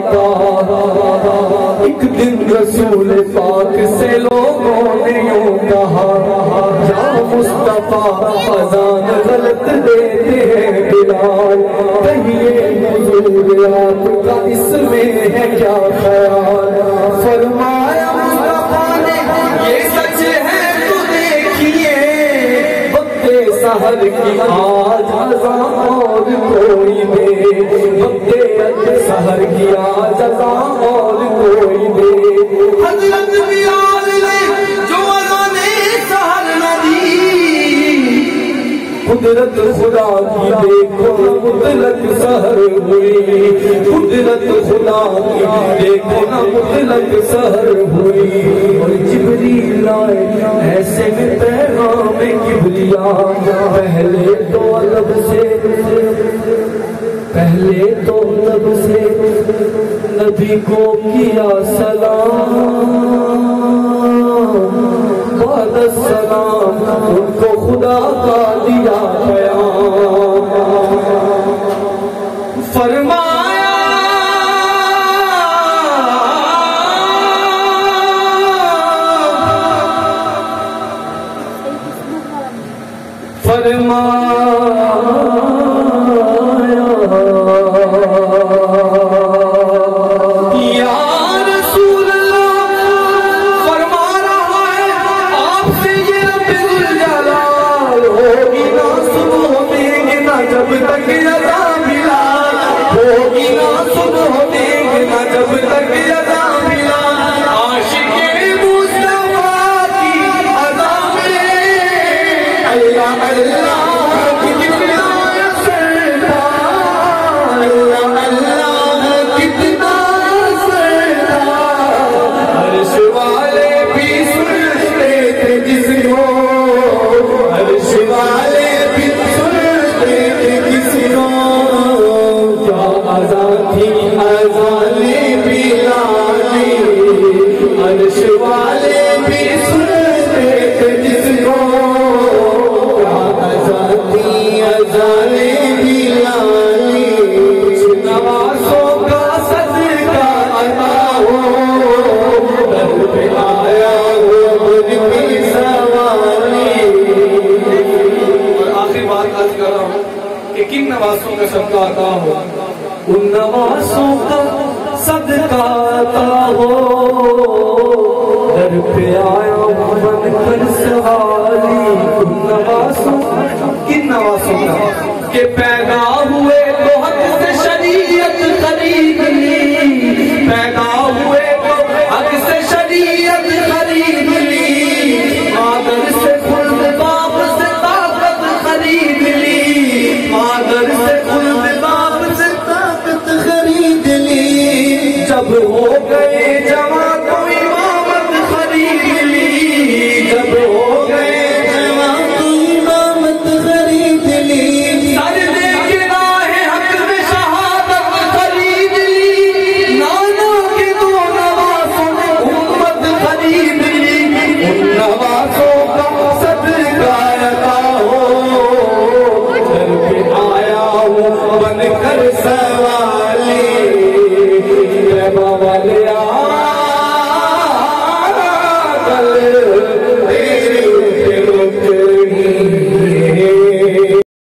का। एक दिन रसूल पाक से लोगों ने यूं कहा, या मुस्तफा अज़ान गलत देते हैं बिलाल, कहिए हुजूर आपका इसमें है क्या ख्याल। फरमाया मुस्तफा ने ये सच है तो देखिए, वक्ते सहर की आज अज़ान और कोई दे, वक्ते सहर की आज अज़ान और कोई दे। हज़रत बिलाल ने जो अज़ाने सहर न दी, कुदरत खुदा की देखो मुतलक सहर हुई, कुदरत खुदा की देखो ना मुतलक सहर हुई। और जिब्रील आए ऐसे में पैगाम किबरिया, पहले तो लब से नबी को किया सलाम, बाद सलाम उनको खुदा का दिया पैगाम। फरमाया जब तक अज़ा मिला होगी ना सुबह देखना, जब तक अज़ा मिला आशिक़े मुस्तफ़ा की अज़ा में। अल्लाह अल्लाह कितना सरदार, अल्लाह अल्लाह कितना सरदार, अर्श वाले भी सुनते थे जिसको, अर्श वाले अज़ाने बिलाली, अर्श वाले भी सुनते थे जिसको, अज़ाने बिलाली। नवाज़ों का सदका अता हो, दर पे आया हो उनकी सवारी। और आखिरी बात अर्ज़ कर रहा हूँ कि किन नवाज़ों का सदका अता हो, उन नवाज़ों का सदका अता हो, दर पे आया बनकर सवारी। उन नवाज़ों किन नवाज़ों का के पैदा हुए तो हक से शरीयत खरीद ली, पैदा हुए तो हक से शरीयत खरीद ली, मादर से खुल्द बाप से ताकत खरीद ली, मादर से खुल्द बाप से ताकत खरीद ली। जब हो गए जवां तो इमामत खरीद ली, जब हो गए जवां तो इमामत खरीद ली। सर दे के राहे हक में शहादत खरीद ली, नाना के दो नवाज़ों ने उम्मत खरीद ली। उन नवाज़ों का सदका अता हो, दर पे आया हूँ बनकर सवाली। वाले